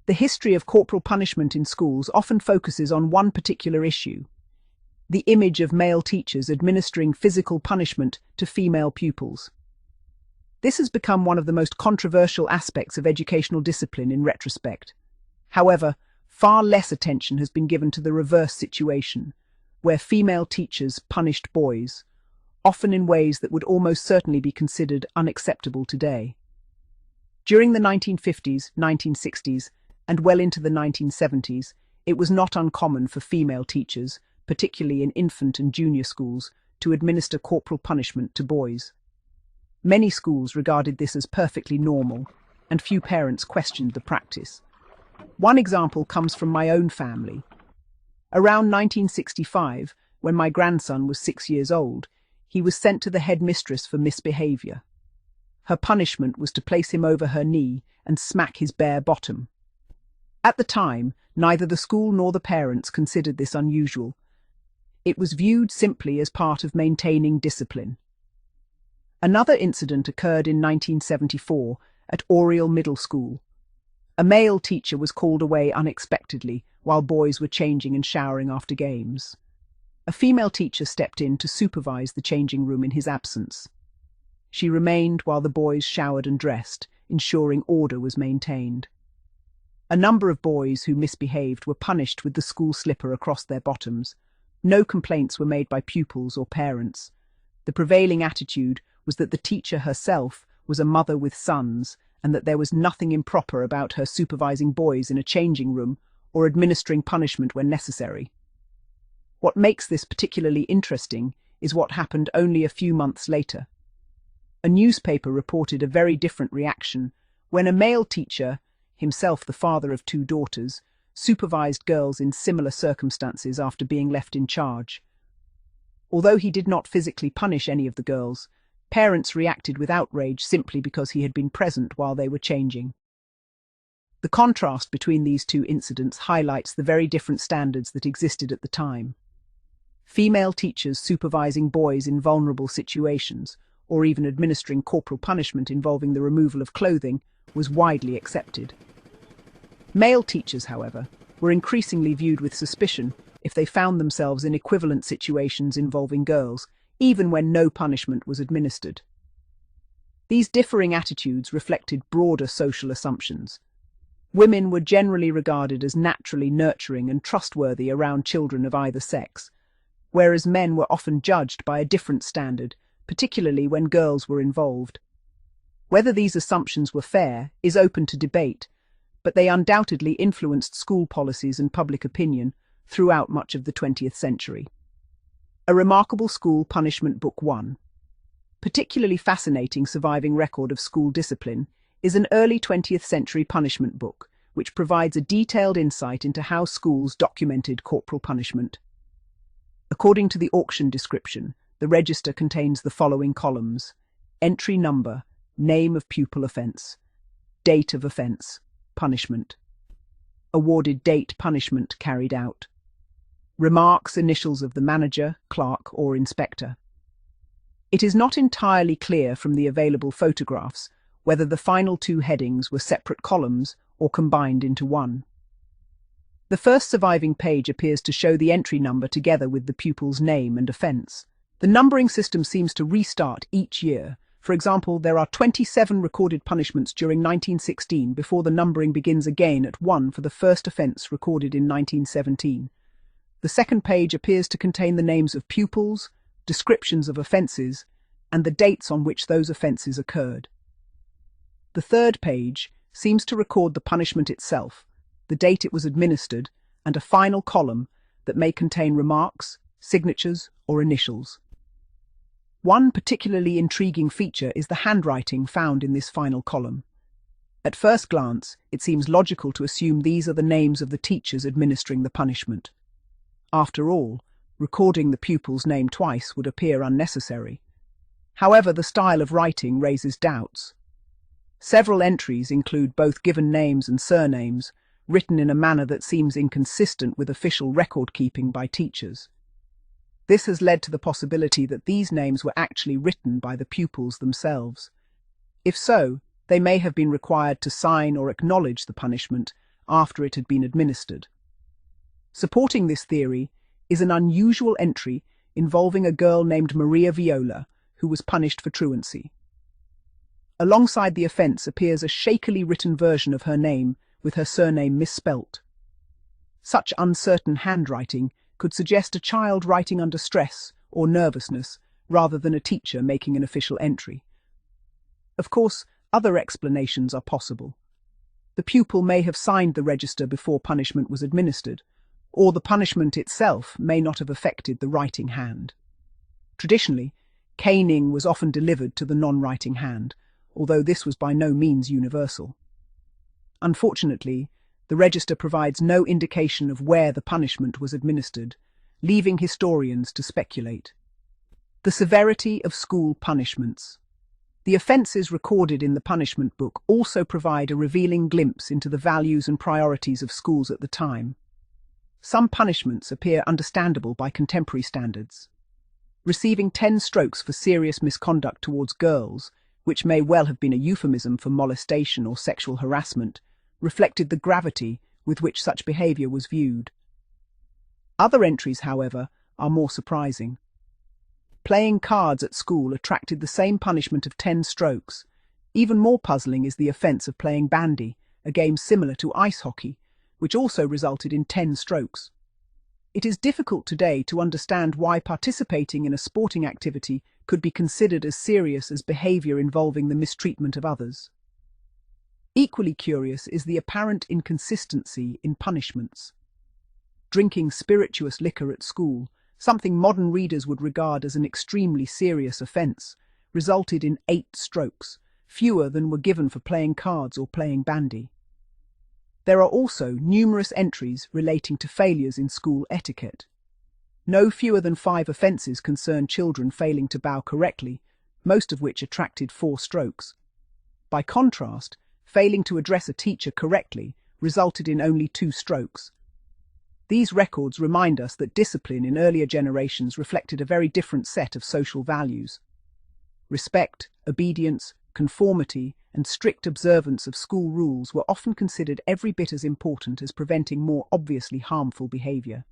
The history of corporal punishment in schools often focuses on one particular issue: the image of male teachers administering physical punishment to female pupils. This has become one of the most controversial aspects of educational discipline in retrospect. However, far less attention has been given to the reverse situation, where female teachers punished boys, often in ways that would almost certainly be considered unacceptable today. During the 1950s, 1960s, and well into the 1970s, it was not uncommon for female teachers, particularly in infant and junior schools, to administer corporal punishment to boys. Many schools regarded this as perfectly normal, and few parents questioned the practice. One example comes from my own family. Around 1965, when my grandson was 6 years old, he was sent to the headmistress for misbehavior. Her punishment was to place him over her knee and smack his bare bottom. At the time, neither the school nor the parents considered this unusual. It was viewed simply as part of maintaining discipline. Another incident occurred in 1974 at Oriel Middle School. A male teacher was called away unexpectedly while boys were changing and showering after games. A female teacher stepped in to supervise the changing room in his absence. She remained while the boys showered and dressed, ensuring order was maintained. A number of boys who misbehaved were punished with the school slipper across their bottoms. No complaints were made by pupils or parents. The prevailing attitude was that the teacher herself was a mother with sons, and that there was nothing improper about her supervising boys in a changing room or administering punishment when necessary. What makes this particularly interesting is what happened only a few months later. A newspaper reported a very different reaction when a male teacher, himself the father of 2 daughters, supervised girls in similar circumstances after being left in charge. Although he did not physically punish any of the girls, parents reacted with outrage simply because he had been present while they were changing. The contrast between these 2 incidents highlights the very different standards that existed at the time. Female teachers supervising boys in vulnerable situations, or even administering corporal punishment involving the removal of clothing, was widely accepted. Male teachers, however, were increasingly viewed with suspicion if they found themselves in equivalent situations involving girls, even when no punishment was administered. These differing attitudes reflected broader social assumptions. Women were generally regarded as naturally nurturing and trustworthy around children of either sex, whereas men were often judged by a different standard, particularly when girls were involved. Whether these assumptions were fair is open to debate, but they undoubtedly influenced school policies and public opinion throughout much of the 20th century. A Remarkable School Punishment Book 1. Particularly fascinating surviving record of school discipline is an early 20th century punishment book, which provides a detailed insight into how schools documented corporal punishment. According to the auction description, the register contains the following columns: entry number, name of pupil offence, date of offence, punishment, awarded date punishment carried out, remarks, initials of the manager, clerk, or inspector. It is not entirely clear from the available photographs whether the final 2 headings were separate columns or combined into one. The first surviving page appears to show the entry number together with the pupil's name and offence. The numbering system seems to restart each year. For example, there are 27 recorded punishments during 1916 before the numbering begins again at 1 for the first offence recorded in 1917. The second page appears to contain the names of pupils, descriptions of offences, and the dates on which those offences occurred. The third page seems to record the punishment itself, the date it was administered, and a final column that may contain remarks, signatures, or initials. One particularly intriguing feature is the handwriting found in this final column. At first glance, it seems logical to assume these are the names of the teachers administering the punishment. After all, recording the pupil's name twice would appear unnecessary. However, the style of writing raises doubts. Several entries include both given names and surnames, written in a manner that seems inconsistent with official record-keeping by teachers. This has led to the possibility that these names were actually written by the pupils themselves. If so, they may have been required to sign or acknowledge the punishment, after it had been administered. Supporting this theory is an unusual entry involving a girl named Maria Viola, who was punished for truancy. Alongside the offence appears a shakily written version of her name with her surname misspelt. Such uncertain handwriting could suggest a child writing under stress or nervousness rather than a teacher making an official entry. Of course, other explanations are possible. The pupil may have signed the register before punishment was administered, or the punishment itself may not have affected the writing hand. Traditionally, caning was often delivered to the non-writing hand, although this was by no means universal. Unfortunately, the register provides no indication of where the punishment was administered, leaving historians to speculate. The severity of school punishments. The offences recorded in the punishment book also provide a revealing glimpse into the values and priorities of schools at the time. Some punishments appear understandable by contemporary standards. Receiving 10 strokes for serious misconduct towards girls, which may well have been a euphemism for molestation or sexual harassment, reflected the gravity with which such behaviour was viewed. Other entries, however, are more surprising. Playing cards at school attracted the same punishment of 10 strokes. Even more puzzling is the offence of playing bandy, a game similar to ice hockey, which also resulted in 10 strokes. It is difficult today to understand why participating in a sporting activity could be considered as serious as behaviour involving the mistreatment of others. Equally curious is the apparent inconsistency in punishments. Drinking spirituous liquor at school, something modern readers would regard as an extremely serious offence, resulted in 8 strokes, fewer than were given for playing cards or playing bandy. There are also numerous entries relating to failures in school etiquette. No fewer than 5 offences concern children failing to bow correctly, most of which attracted 4 strokes. By contrast, failing to address a teacher correctly resulted in only 2 strokes. These records remind us that discipline in earlier generations reflected a very different set of social values. Respect, obedience, conformity, and strict observance of school rules were often considered every bit as important as preventing more obviously harmful behaviour.